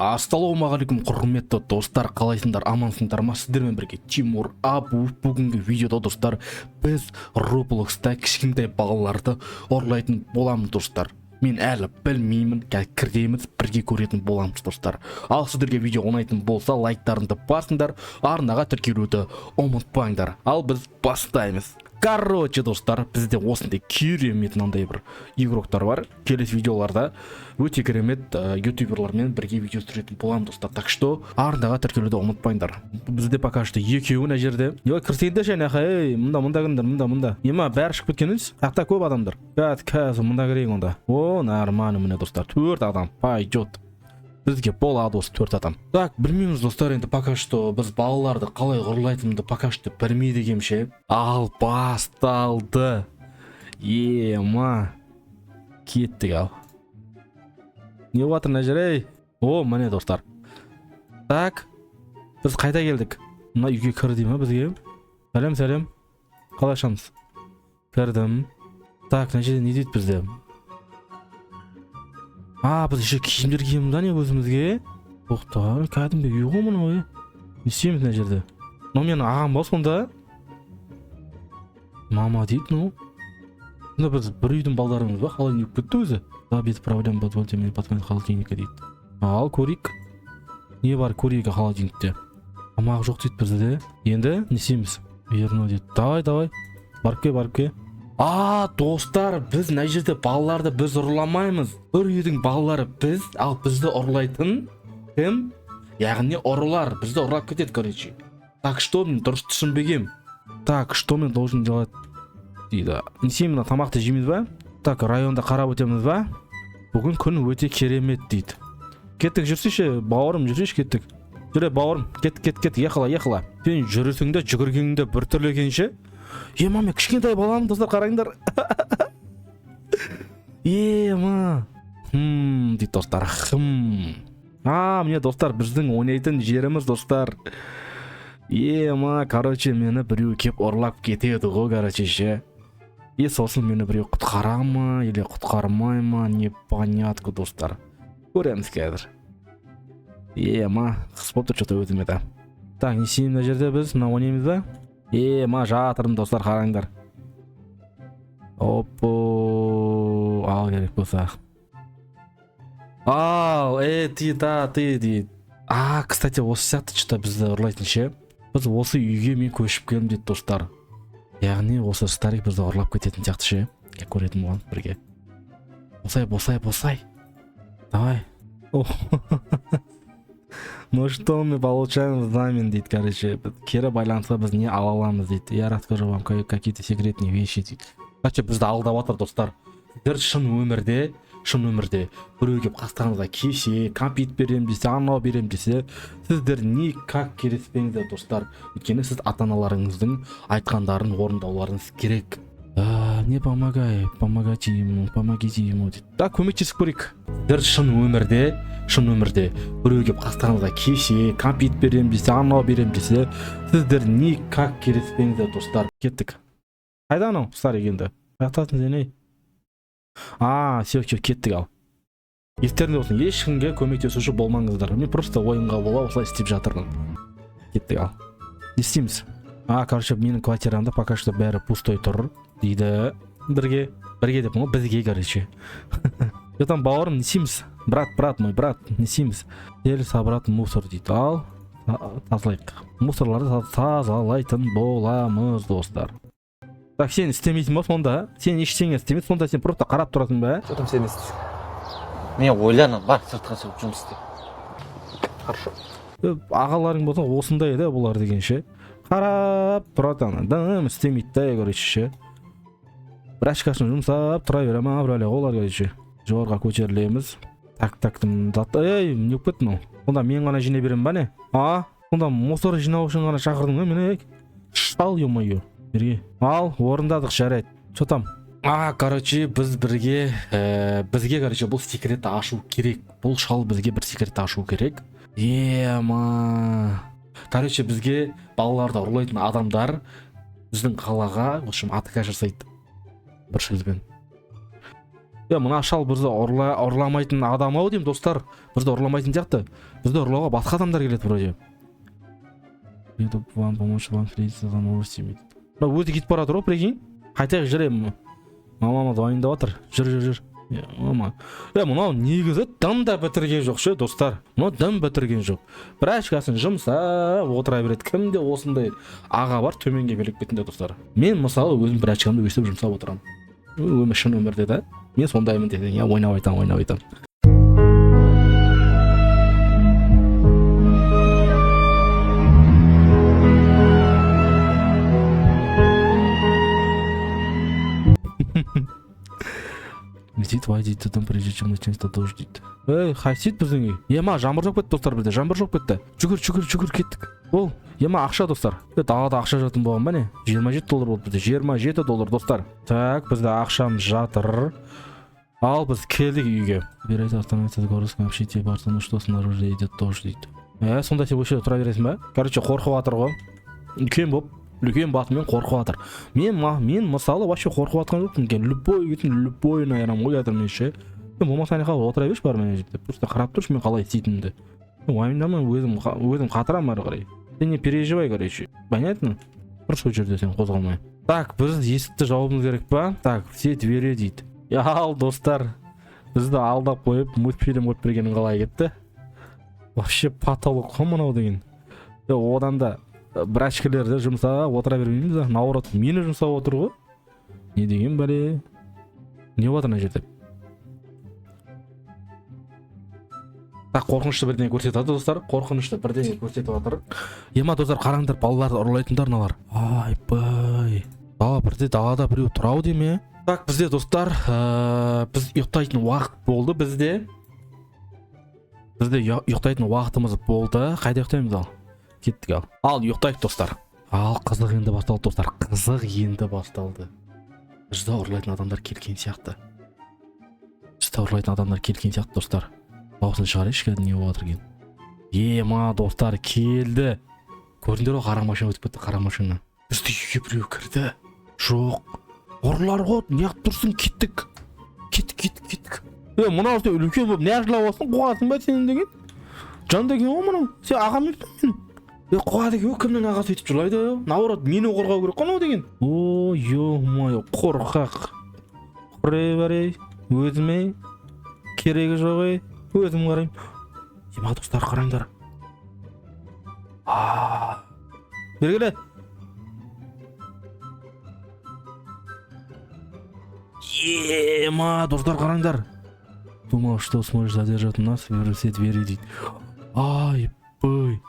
Ассалаумағалейкум құрметті достар, қалайсыңдар, амансыңдар ма? Сіздермен бірге Тимур Абуов. Бүгінгі видеода достар, біз Roblox'та кішкентай балаларды ұрлайтын боламыз достар. Мен әлі білмеймін, кіргеміз бірге көретін боламыз достар. Ал сіздерге видео ұнайтын болса, лайктарыңды басыңдар, арнаға тіркелуді ұмытпаңдар. Ал біз бастаймыз. Короче, достар, бізде осындай керемет мынандай бір игроктар бар. Келесі видеоларда өте керемет ютуберлармен бірге видео түсіретін боламын достар. Так что арнаға тіркелуді ұмытпаңдар. Бізде пока что екеуі мына жерде. Ой, кірсеңдер және ей, мында кімдер, мында. Ема бәрі шығып кеткеніңіз? Тақта көп адамдар. Қазір мында кірейік онда. О, нормально міне достар. 4 адам. Пойдет. Бізге болады осы 4 адам. Так, білмейміз достар, енді пока что біз балаларды қалай ұрлайтынымды пока что білмейді екенмін. Ал басталды. Ема. Кеттік ал. Не отыр мына жер, ей? О, міне достар. Так, біз қайда келдік? Мына үйге кірді ме бізге? Сәлем. Қалайшамыз? Кірдім. Так, мына жерде не дейді бізде? Біз еще киімдер киеміз да не өзімізге? Тоқтар, кәдімгі үй ғой мұны ой. Не істейміз мына жерде? Но менің ағам ба сонда? Мама дейді, ну. Сонда біз бір үйдің балдарымыз ба? Қалай не кетті өзі? Да, без проблем, позвольте мне посмотреть холодильника дейді. Ал, көрейік. Не бар көрейік холодильникте? Тамақ жоқ дейді бізде. Енді не істейміз? Верно дейді. Давай. Барып ке. Достар, біз мына жерде балаларды біз ұрламаймыз. Бір үйдің балалары біз, ал бізді ұрлайтын кім? Яғни ұрылар, бізді ұрлап кетеді, короче. Так, что мен дұрыс түсінбегем? Так, что мен должен делать? Дейді. Не істеймін, мына тамақты жейміз ба? Так, районда қарап өтеміз ба? Бүгін күн өте керемет дейді. Кеттік, жүрсейші, бауырым, жүрсейші, кеттік. Жүре, бауырым, кет, ехала. Сен жүрісіңді, жүгіргеніңді бір түрлі екенше? Маме, кішкентай балам, достар, қараңдар. Ема. Дейді достар. Міне достар, біздің ойнайтын жеріміз достар. Ема, короче, мені біреу кеп ұрлап кетеді ғой, короче ше. Сосын мені біреу құтқара ма, или құтқармай ма, непонятко достар. Көреміз қазір. Ема, қыс болып тұр что-то өзіме да. Так, не істейміз мына жерде біз, мына ойнаймыз ба? Ема, жатырмын достар, қараңдар. Опо, ал керек болса. Ал, ты дейді. Кстати, осы сияқты что бізді ұрлайтын ше. Біз осы үйге мен көшіп келдім дейді достар. Яғни осы старик бізді ұрлап кететін сияқты ше. Көретін болған бірге. Босай. Давай. Ну что мы получаем взамен, дейді, короче, кері байланысқа біз не ала аламыз дейді. Я расскажу вам какие-то секретные вещи дейді. Короче, бізді алдап жатыр достар. Сіздер шын өмірде біреу келіп қастарыңызға кесе, компьютер берем десе, анау берем десе, сіздер никак келіспеңіздер достар. Өйткені сіз ата-аналарыңыздың айтқандарын орындауларыңыз керек. Не помогите ему дейді. Так, көмектесіп көрейік. Сіздер шын өмірде біреу келіп қастарыңызға кесе, компьютер берем десе, анау берем десе, сіздер никак келіспеңіздер достар. Кеттік. Қайда анау старик енді? Жатасың сен ей? Все, кеттік ал. Естеріңде болсын, ешкімге көмектесуші болмаңыздар. Мен просто ойынға бола осылай істеп жатырмын. Кеттік ал. Не істейміз? Короче, менің квартирамда пока что бәрі пустой тұр дейді. Бірге деп ғой, бізге, короче. Там бауырым, не істейміз? Брат, мой брат, не істейміз? Ел собрат мусор дейді. Ал, тазалайық. Мусорларды тазалайтын боламыз достар. Так, сен істемейтін ба сонда? Сен ештеңе істемейді, сонда сен просто қарап тұрасың ба? Что там сен істейсің? Мен ойланам, бар, сыртқа шығып жұмыс істе. Хорошо. Ағаларың болса осындай еді бұлар деген ше. Қарап тұрады ана, дым істемейді да, короче ше. Брашкасын жұмсап тұра берем, абыралы олар короче. Жоғарға көтерілеміз. Так, ей, не өп кеттің ол? Сонда мен ғана жинай берем ба не? Сонда мусор жинау үшін ғана шақырдың ба мені? Шал, ё-моё. Берге. Ал, орындадық, жарайды. Что там? Короче, бізге, короче, бұл секретті ашу керек. Бұл шал бізге бір секретті ашу керек. Ема. Короче, бізге балаларды ұрлайтын адамдар біздің қалаға, в общем, атака жасайды. Бір сөзбен. Мына шал бізді ұрламайтын адам ау деймін достар. Бізді ұрламайтын сияқты. Бізді ұрлауға басқа адамдар келеді вроде. Вам помочь, вам встретиться за новостями. Өзі кетіп бара тұр, прикинь. Қайтайық жүрем. Мамама дайындап жатыр. Жүр. Мама. Мынау негізі дым да бітірген жоқ ше, достар. Мынау дым бітірген жоқ. Прачкасын жұмсап отыра береді. Кімде осындай аға бар төменге белек бетінде, достар. Мен мысалы өзім прачкамды өстіп жұмсап отырамын. Шын өмірде да. Мен сондаймын десең, ойнап айтам. Летит, водить, там прежде чем начнется дождь дейді. Қайсет біздің үй? Жаңбыр жауып кетті, достар, бізде. Жаңбыр жауып кетті. Жүгір кеттік. Ол, ақша, достар. Далада ақша жатын болған ба не? $27 болды бізде. $27, достар. Так, бізде ақшамыз жатыр. Ал біз келдік үйге. Берете остановиться с городском общите, потому что снаружи идет дождь дейді. Сонда сен осы тұра бересің ба? Короче, қорқып жатыр ғой. Үлкен батымен қорқып жатыр. Мен мысалы вообще қорқып жатқан жоқпын. Любой наверное ойлатыр мен ше. Болмаса не қалып отыра берші бар мен жерде. Просто қарап тұршы мен қалай істейтінімді. Уайымдамай өзім қатырамын ары қарай. Ты не переживай, короче. Понятно? Тұр сол жерде сен қозғалмай. Так, біз есікті жауымыз керек па? Так, все двери дейді. Ал достар, бізді алдап қойып мультфильм көріп бергенің қалай кетті? Вообще потолок қой мынау деген. Одан да брачкілерді жұмсап отыра бермейміз. Наоборот, мені жұмсап отыр ғой. Не деген бәле? Не отыр мына жерде? Так, қорқынышты бірдеңе көрсетеді, достар. Қорқынышты бірдеңе көрсетіп отыр. Достар, қараңдар, балаларды ұрлайтындар мыналар. Айбай. Далада біреу тұрау деме? Так, бізде достар, біз ұйықтайтын уақыт болды бізде. Ұйықтайтын уақытымыз болды. Қайда ұйықтаймыз ал? Кеттік ал. Ал ұйықтайық, достар. Ал қызық енді басталды, достар. Қызық енді басталды. Бізде ұрлайтын адамдар келген сияқты. Достар. Дауысын шығарайыншы, кәді не болып жатыр екен. Достар, келді. Көрдіңдер ғой, қара машина өтіп кетті, қара машина. Бізде үйге біреу кірді. Жоқ. Ұрылар ғой, неғып тұрсың, кеттік. Мынау сен үлкен болып неғып жылап olsun, қоғасың ба сенің деген? Жан деген ғой мынау. Сен ағам ептің мен. Қоға деген кімнің ағасы өйтіп жылайды? Наоборот, мені қорғау керек қой деген. Ё-моё, қорқақ. Құрай барай, өзіме керегі жоқ өзім қарайым. Достар, қараңдар. Бергеле. Достар, қараңдар. Думал, что сможешь задержать нас, вырви все двери дейді. Айбай.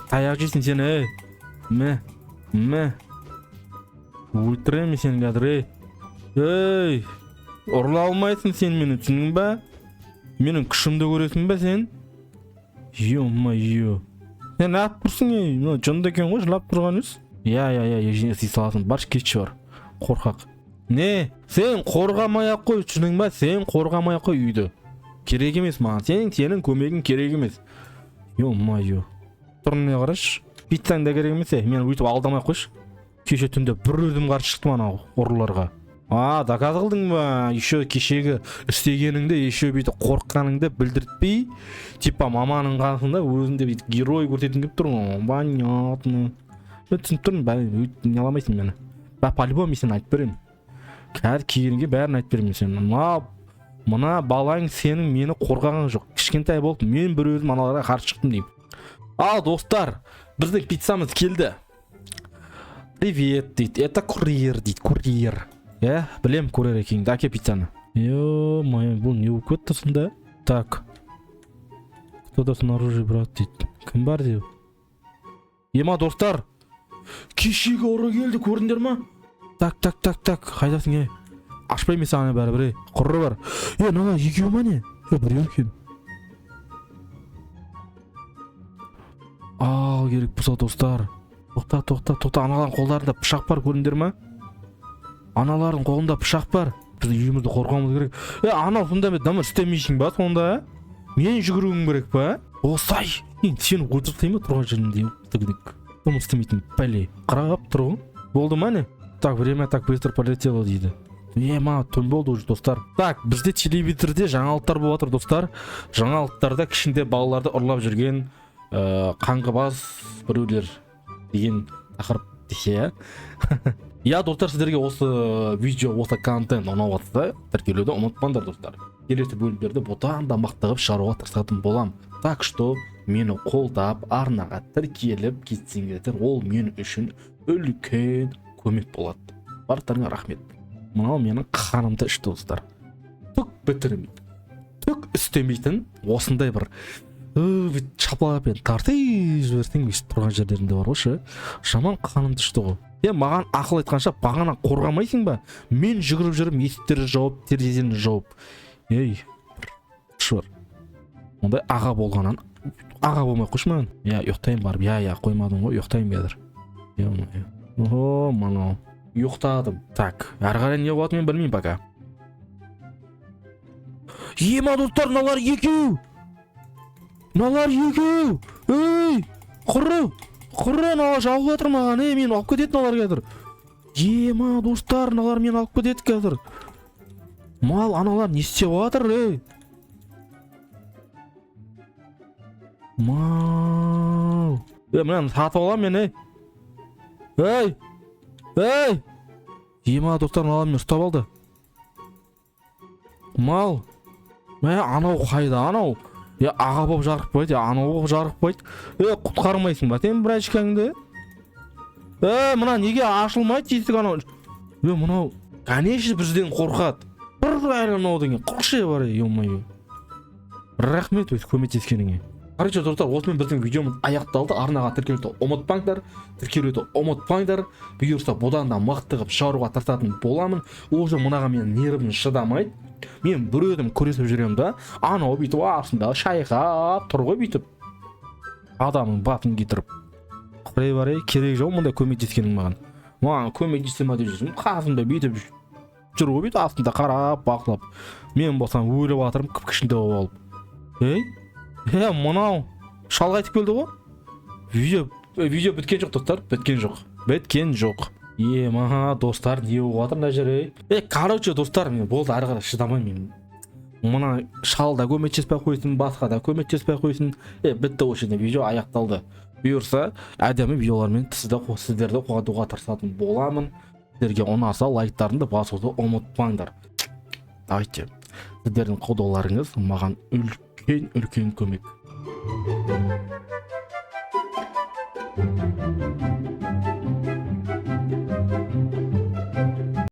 Таяқ жейсің сен, өлтіремін сен қазір, ұрла алмайсың сен мені, түсіндің ба? Менің күшімді көресің ба сен? Ё-моё. Сен ап тұрсың, жынды екен ғой, жылап тұрған өз? Ежіне сый саласың, барш кетші бар, қорқақ. Не? Сен қорғамай-ақ қой, түсіндің ба? Сен қорғамай-ақ қой үйді. Керек емес маған, сенің көмегің керек емес. Ё-моё. Тұрын не қараш? Питсаң да керек емес, мен өйтіп алдамай қойш. Кеше түнде бір өзім қарсы шықтым анау ұрыларға. Доказ қылдың ба? Еще кешегі істегеніңді, еще бүйтіп қорыққаныңды білдіртпей, типа маманың қасында өзінде бүйтіп герой көрсетің кеп тұрмын. Понятно. Түсініп тұрмын, не аламайсың мені. По-любому сен айтып беремін. Кәр кейінге бәрін айтып беремін сен. Мына балаң сенің мені қорғаған жоқ. Кішкентай болып, мен бір өзім аналарға қарсы шықтым деймін. Ал достар, біздің пиццамыз келді. Привет дейді. Это курьер дейді, курьер. Білем курьер екеніңді, әке пиццаны. Ё-моё, бұл не болып кетті сонда? Так. Кто-то снаружи брат дейді. Кім бар дейді? Достар, кешегі ұры келді, көрдіңдер ма? Так, қайдасың, ашпай мен саған бәрі, құры бар. Нана, екеу ма не? Біреу екен. Ал керек бұса, достар. Тоқта, аналардың қолдарында пышақ бар, көрдіңдер ма? Аналардың қолында пышақ бар. Біз үйімізді қорғауымыз керек. Анау сонда мен дәмір істемейсің ба сонда? Мен жүгіруім керек па? Осай! Сені өлтіртейін ба тұрған жерінде? Дұмы істемейтін бәле. Қарап тұрғын. Болды ма не? Так, время так быстро полетело дейді. Ма, түн болды уже достар. Так, бізде телевизорде жаңалықтар болып жатыр достар. Жаңалықтарда кішкентай балаларды ұрлап жүрген қаңғыбас біреулер деген тақырып десе. Я достар, сіздерге осы видео, осы контент ұнап жатса, тіркелуді ұмытпаңдар достар. Келесі бөлімдерді бұдан да мақтығып шығаруға тырысатын болам. Так что мені қолдап, арнаға тіркеліп кетсеңіздер, ол мен үшін үлкен көмек болады. Барлықтарыңа рахмет. Мынау менің қанымды ішті достар. Түк бітірмейді, түк істемейтін осындай бір шапалақпен тарти жіберсең өйстіп тұрған жерлерінде бар ғой, жаман қанымды ішті ғой. Маған ақыл айтқанша бағана қорғамайсың ба? Мен жүгіріп жүріп есіктерді жауып, терезені жауып. Шыр. Ондай аға болғаннан аға болмай қойшы маған. Ұйықтайын барып. Қоймадың ғой, ұйықтайын бедір. Мынау. Ұйықтадым. Так, әрі қарай не болатынын мен білмеймін пока. Ема достар, мыналар екеу. Ей, құры, мыналар жауып жатыр маған. Мені алып кетеді мыналар қазір. Ема достар, мыналар мені алып кетеді қазір. Мал, аналар не істеп жатыр, Мал. Мынаны сатып аламын мен, Ема достар, мыналар мені ұстап алды. Мал. Анау қайда, анау? Аға боп жарып қойды, анау боп жарып қойды. Құтқармайсың ба сен брачкаңды? Мына неге ашылмайды есік анау? Мынау, конечно, бізден қорқады. Бір айланау деген құршы бар, ё-моё. Рахмет өз көмектескеніңе. Короче, достар, осымен біздің видеомыз аяқталды. Арнаға тіркелуді ұмытпаңдар. Бұйырса бұдан да мықтығып шығаруға тырысатын боламын. Уже мұнаға мен нервім шыдамайды. Мен біреудің көресіп жүремін да, анау бүйтіп астында шайқап тұр ғой бүйтіп. Адамның батын кетіріп. Құрай бар, керек жоқ мұндай көмектескенің маған. Маған көмектесем деп жүрсің, қасымда бүйтіп жүр ғой бүйтіп астында қарап, бақылап. Мен болсам өліп жатырмын, кіп-кішінде болып алып. Мынау шалға айтып келді ғой. Видео біткен жоқ достар, біткен жоқ. Ема достар, не болып жатыр мына жер? Короче достар, мен болды, ары қарай шыдамаймын. Мына шал да көмектеспей қойсын, басқа да көмектеспей қойсын. Бітті, осы жерде видео аяқталды. Бұйырса әдемі видеолармен сіздерді қуантуға тырысатын боламын. Сіздерге ұнаса лайктарыңды басуды ұмытпаңдар. Давайте, сіздердің қолдауларыңыз маған үлкен көмек.